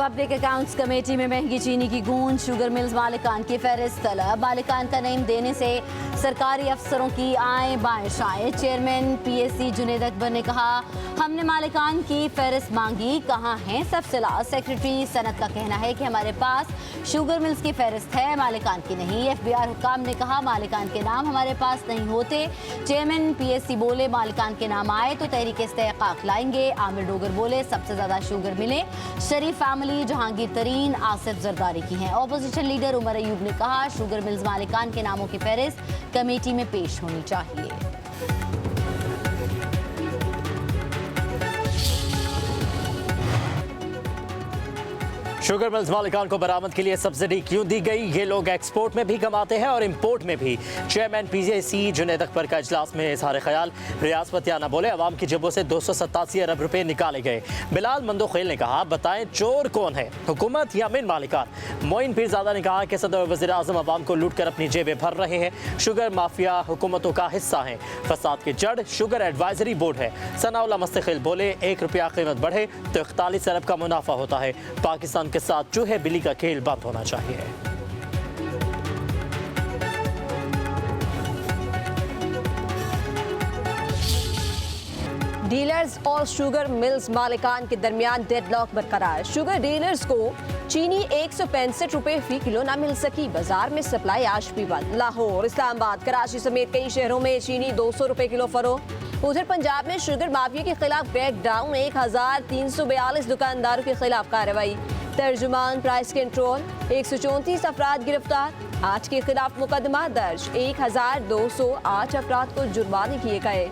Public accounts committee में महंगी चीनी की गूंज, शुगर मिल्स मालिकान की फहरिस्त तलब, मालिकान का नेम देने से सरकारी अफसरों की आय बाएं शाएं। चेयरमैन पीएससी जुनेद अकबर ने कहा, हमने मालिकान की फहरिस्त मांगी, कहाँ हैं सब्सिला। सेक्रेटरी सनत का कहना है कि हमारे पास शुगर मिल्स की फहरिस्त है, मालिकान की नहीं। एफबीआर हुक्काम ने कहा, मालिकान के नाम हमारे पास नहीं होते। चेयरमैन पीएससी बोले, मालिकान के नाम आए तो तहरीक इस्तेहकाक लाएंगे। आमिर डोगर बोले, सबसे ज्यादा शुगर मिले शरीफ फैमिली जहांगीर तरीन आसिफ जरदारी की हैं। ऑपोजिशन लीडर उमर अयूब ने कहा, शुगर मिल्स मालिकान के नामों की फहरिस्त कमेटी में पेश होनी चाहिए। शुगर मिल्स मालिकान को बरामद के लिए सब्सिडी क्यों दी गई? ये लोग एक्सपोर्ट में भी कमाते हैं और इंपोर्ट में भी। चेयरमैन पीएससी जुनेद अकबर का इजलास में इजहार ख्याल। रियाज पतियाना बोले, अवाम की जेबों से 287 अरब रुपए निकाले गए। बिलाल मंदोखेल ने कहा, बताएं चोर कौन है, हुकूमत या मिन मालिकान? मोइन पीरजादा ने कहा कि सदर वज़ीर आज़म अवाम को लूट कर अपनी जेबें भर रहे हैं। शुगर माफिया हुकूमतों का हिस्सा है। फसाद की जड़ शुगर एडवाइजरी बोर्ड है। सनाउल्ला मुस्तकिल बोले, 1 रुपया कीमत बढ़े तो 41 अरब का मुनाफा होता है। पाकिस्तान के साथ चूहे बिल्ली का खेल बंद होना चाहिए। डीलर्स और शुगर मिल्स मालिकान के दरमियान डेडलॉक बरकरार। शुगर डीलर्स को चीनी 165 रुपए फी किलो न मिल सकी। बाजार में सप्लाई आज भी बंद। लाहौर, इस्लामाबाद, कराची समेत कई शहरों में चीनी 200 रुपए किलो फरोख्त। उधर पंजाब में शुगर माफिया के खिलाफ क्रैकडाउन, 1342 दुकानदारों के खिलाफ कार्रवाई। तर्जुमान प्राइस कंट्रोल, 134 अफराद गिरफ्तार। 8 के खिलाफ मुकदमा दर्ज। 1208 अफराद को जुर्माने किए गए।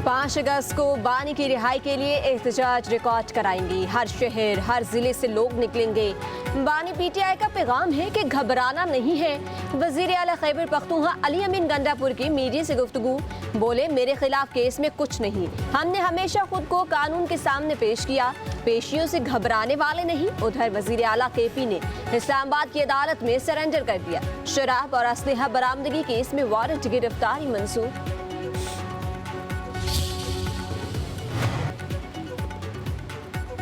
5 अगस्त को बानी की रिहाई के लिए एहतजाज रिकॉर्ड कराएंगी। हर शहर, हर जिले से लोग निकलेंगे। बानी पीटीआई का पैगाम है कि घबराना नहीं है। वजीर आला खैबर पख्तूनख्वा अली अमीन गंडापुर की मीडिया से गुफ्तगू, बोले, मेरे खिलाफ केस में कुछ नहीं, हमने हमेशा खुद को कानून के सामने पेश किया, पेशियों से घबराने वाले नहीं। उधर वजीर आला केपी ने इस्लामाबाद की अदालत में सरेंडर कर दिया। शराब और असलहा बरामदगी केस में वारंट गिरफ्तारी मंसूर।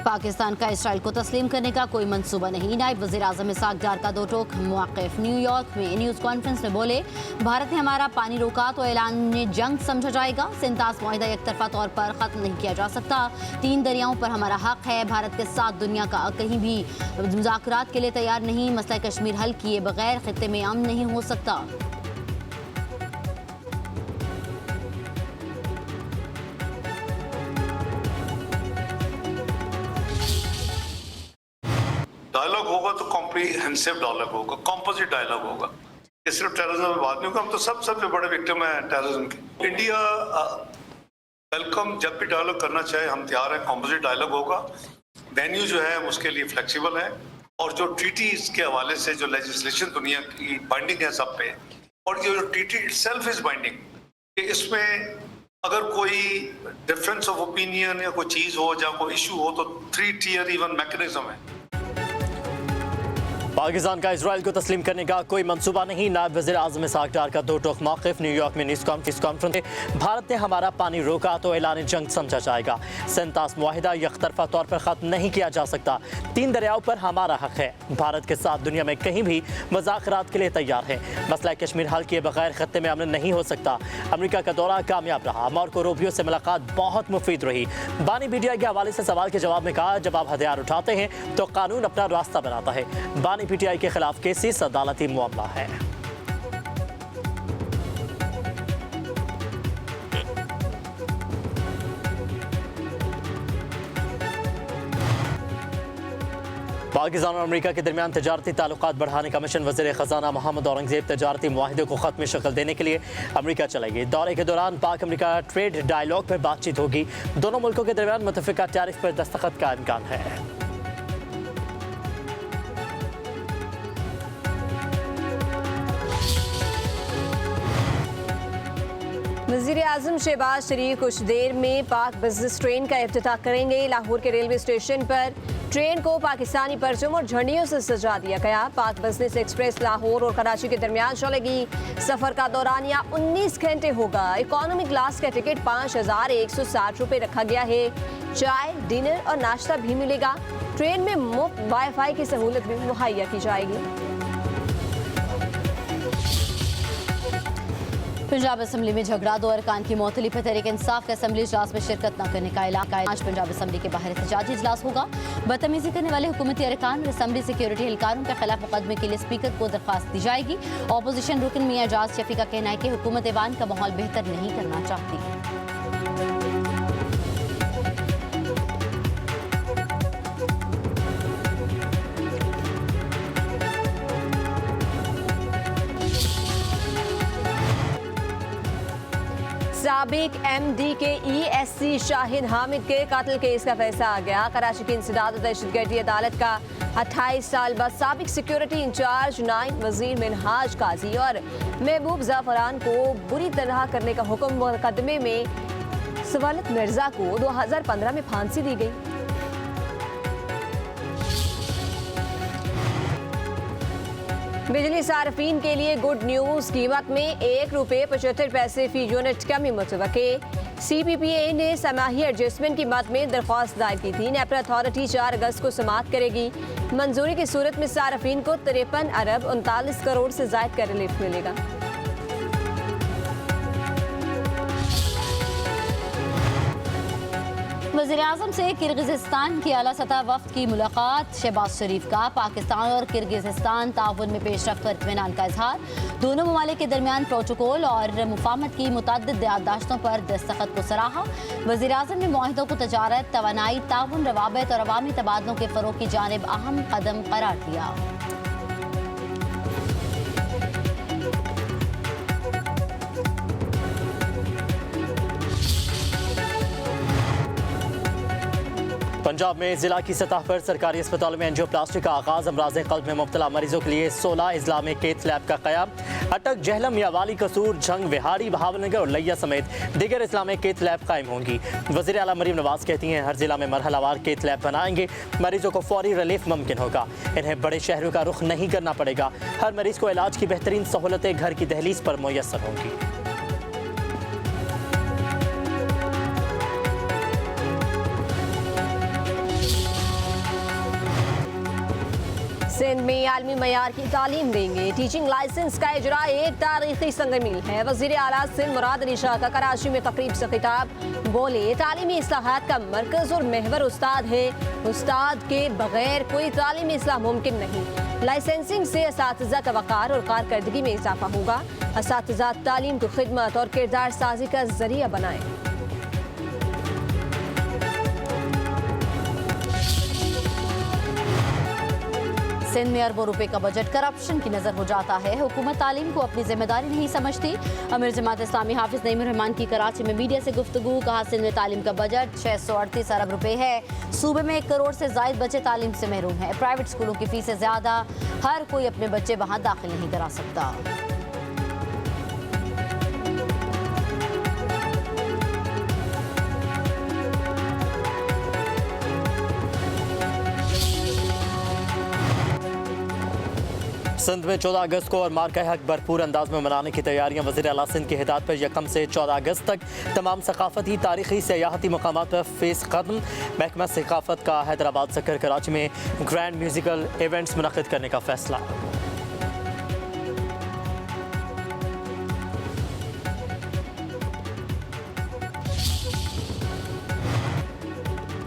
पाकिस्तान का इसराइल को तस्लीम करने का कोई मंसूबा नहीं। नायब वज़ीर आज़म इसाक डार का दो टोक मौक़िफ़। न्यूयॉर्क में न्यूज़ कॉन्फ्रेंस में बोले, भारत ने हमारा पानी रोका तो ऐलान में जंग समझा जाएगा। सिंतास मुआहिदा एकतरफा तौर पर ख़त्म नहीं किया जा सकता। 3 दरियाओं पर हमारा हक है। भारत के साथ दुनिया का कहीं भी मुज़ाकरात के लिए तैयार नहीं। मसला कश्मीर हल किए बगैर खित्ते में अमन नहीं हो सकता। डायलॉग होगा तो कॉम्प्रिहेंसिव डायलॉग होगा, कॉम्पोजिट डायलॉग होगा। ये सिर्फ टेररिज्म में बात नहीं होगा, हम तो सबसे बड़े विक्टिम है टेररिज्म के। इंडिया वेलकम, जब भी डायलॉग करना चाहे हम तैयार हैं। कॉम्पोजिट डायलॉग होगा। वेन्यू जो है उसके लिए फ्लेक्सिबल है, और जो ट्रीटी के हवाले से जो लेजिस्लेशन दुनिया की बाइंडिंग है सब पे, और ये जो ट्रीटी इटसेल्फ इज बाइंडिंग, कि इसमें अगर कोई डिफरेंस ऑफ ओपिनियन या कोई चीज हो या कोई इशू हो तो 3 टियर इवन मैकेनिज्म है। पाकिस्तान का इसराइल को तस्लीम करने का कोई मंसूबा नहीं। नायब वज़ीर आज़म इसाक डार का दो टोक मौक़िफ़। न्यूयॉर्क में न्यूज़ कॉन्फ्रेंस में भारत ने हमारा पानी रोका तो ऐलान जंग समझा जाएगा। सिंतास मुआहिदा यकतरफा तौर पर ख़त्म नहीं किया जा सकता। 3 दरियाओं पर हमारा हक है। भारत के साथ दुनिया में कहीं भी मुज़ाकरात के लिए तैयार है। मसला कश्मीर हल किए बगैर खत्ते में अमन नहीं हो सकता। अमेरिका का दौरा कामयाब रहा। मार्को रूबियो से मुलाकात बहुत मुफीद रही। बानी मीडिया के हवाले से सवाल के जवाब में कहा, जब आप हथियार उठाते हैं तो कानून अपना रास्ता बनाता है। बानी पीटीआई के खिलाफ केसेस अदालती मामला है। पाकिस्तान और अमेरिका के दरमियान तजारती ताल्लुकात बढ़ाने का मिशन। वज़ीर ख़ज़ाना मोहम्मद औरंगज़ेब तजारती मुआहिदे को ख़त्म शक्ल देने के लिए अमेरिका चलेंगे। दौरे के दौरान पाक अमेरिका ट्रेड डायलॉग पर बातचीत होगी। दोनों मुल्कों के दरमियान मुत्तफ़िका टैरिफ पर दस्तखत का इम्कान है। वज़ीर आज़म शहबाज शरीफ कुछ देर में पाक बिजनेस ट्रेन का इफ्तिताह करेंगे। लाहौर के रेलवे स्टेशन पर ट्रेन को पाकिस्तानी परचम और झंडियों से सजा दिया गया। पाक बिजनेस एक्सप्रेस लाहौर और कराची के दरमियान चलेगी। सफर का दौरानिया 19 घंटे होगा। इकोनॉमी क्लास का टिकट 5,160 रुपए रखा गया है। चाय, डिनर और नाश्ता भी मिलेगा। ट्रेन में मुफ्त वाईफाई की सहूलत भी मुहैया की जाएगी। पंजाब असम्बली में झगड़ा, 2 अरकान की मौतली पर तहरीक इंसाफ का असम्बली इजलास में शिरकत न करने का इलाका है। आज पंजाब असम्बली के बाहर एहतजाजी इजलास होगा। बदतमीजी करने वाले हुकूमती अरकान और असम्बली सिक्योरिटी एहलकारों के खिलाफ मुकदमे के लिए स्पीकर को दरख्वास्त दी जाएगी। अपोजिशन रुकन मियां एजाज शफी का कहना है कि हुकूमत ऐवान का माहौल बेहतर नहीं करना चाहती। साबिक MD के ESC शाहिद हामिद के कातिल केस का फैसला आ गया। कराची की इंसदाद दहशतगर्दी अदालत का 28 साल बाद साबिक सिक्योरिटी इंचार्ज नायब वजीर मिनहाज काजी और महबूब जाफरान को बुरी तरह करने का हुक्म मुकदमे में सवालत मिर्जा को 2015 में फांसी दी गई। बिजली सार्फिन के लिए गुड न्यूज, कीमत में ₹1.75 फी यूनिट कमी मुतवक्के। CPPA ने समाही एडजस्टमेंट की मद में दरख्वास्त दायर की थी। नेपरा अथॉरिटी 4 अगस्त को समाअत करेगी। मंजूरी की सूरत में सार्फिन को 53 अरब 39 करोड़ से ज्यादा का रिलीफ मिलेगा। वज़ीर-ए-आज़म से किर्गिज़स्तान की आला सतह वफ़द की मुलाकात। शहबाज शरीफ का पाकिस्तान और किर्गिज़स्तान ताउन में पेशरफ्त पर इत्मीनान का इजहार। दोनों ममालिक के दरमियान प्रोटोकॉल और मुफाहमत की मुतअद्दिद याददाश्तों पर दस्तखत को सराहा। वज़ीर-ए-आज़म ने मुआहिदों को तजारत, तवानाई, ताउन, रवाबित और अवामी तबादलों के फ़रोग़ की जानिब अहम कदम करार दिया। पंजाब में जिला की सतह पर सरकारी अस्पतालों में एंजियोप्लास्टी का आगाज। अमराज क़ल्ब में मुब्तला मरीजों के लिए 16 अजला में कैथ लैब का क़याम। अटक, जहलम, यावाली, कसूर, झंग, विहाड़ी, बहावलनगर और लिया समेत दीगर अजला में कैथ लैब कायम होंगी। वज़ीर आला मरीम नवाज कहती हैं हर जिला में मरहलावार कैथ लैब बनाएंगे। मरीजों को फौरी रिलीफ मुमकिन होगा। इन्हें बड़े शहरों का रुख नहीं करना पड़ेगा। हर मरीज को इलाज की बेहतरीन सहूलतें घर की दहलीज पर मुयस्सर होंगी। सिंध में आलमी मयार की तालीम देंगे। टीचिंग लाइसेंस का इजरा एक तारीखी संगमील है। वज़ीर आला सिंध मुराद अली शाह का कराची में तकरीब से खिताब। बोले तालीमी इस्लाहात का मरकज और महवर उस्ताद है। उस्ताद के बगैर कोई तालीमी इस्लाह मुमकिन नहीं। लाइसेंसिंग से असातिज़ा का वक़ार और कारकर्दगी में इजाफा होगा। असातिज़ा तालीम को खिदमत और किरदार साजी का जरिया बनाएं। सिंध में अरबों रुपए का बजट करप्शन की नजर हो जाता है। हुकूमत तालीम को अपनी जिम्मेदारी नहीं समझती। अमीर जमात इस्लामी हाफिज नईम रहमान की कराची में मीडिया से गुफ्तगू। कहा सिंध में तालीम का बजट 638 अरब रुपए है। सूबे में 1 करोड़ से जायद बच्चे तालीम से महरूम हैं। प्राइवेट स्कूलों की फीसें ज्यादा। हर कोई अपने बच्चे वहाँ दाखिल नहीं करा सकता। सिंध में 14 अगस्त को और मार्का हक भरपूर अंदाज में मनाने की तैयारियां। वज़ीर आला सिंध की हिदायत पर 1 से 14 अगस्त तक तमाम सकाफती, तारीखी, सियाहती मकामात पर फेस कदम। महकमा सकाफत का हैदराबाद से कराची में ग्रैंड म्यूजिकल इवेंट्स मुनक़िद करने का फैसला।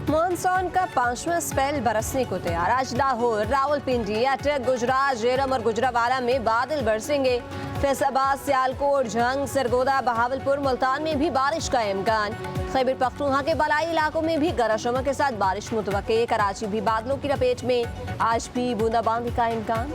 मानसून का 5वां स्पेल बरसने को तैयार। आज लाहौर, रावलपिंडी, अटक, गुजरात, जेरम और गुजरावाला में बादल बरसेंगे। फैसलाबाद, सियालकोट, झंग, सरगोदा, बहावलपुर, मुल्तान में भी बारिश का इम्कान। खैबर पख्तूनख्वा के बलाई इलाकों में भी गरज चमक के साथ बारिश मुतवक्के। कराची भी बादलों की लपेट में, आज भी बूंदाबांदी का इम्कान।